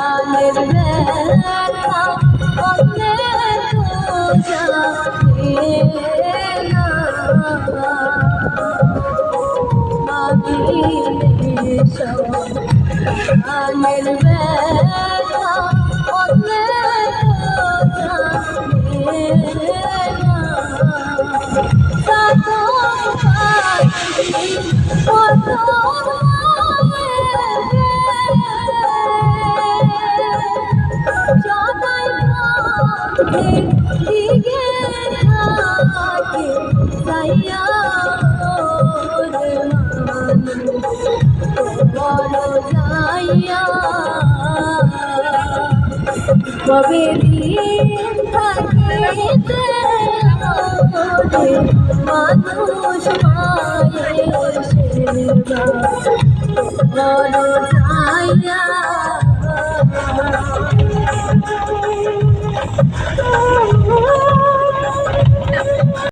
আলের ব্যথা অন্যে তো জানে না মাগিলে সব আলের ব্যথা অন্যে তো জানে না কত কত দিগে থাকে সাইয়া বড় যাইয়া কবে দিন থাকিতে মানুষ মায়ের সেবা বড় যাইয়া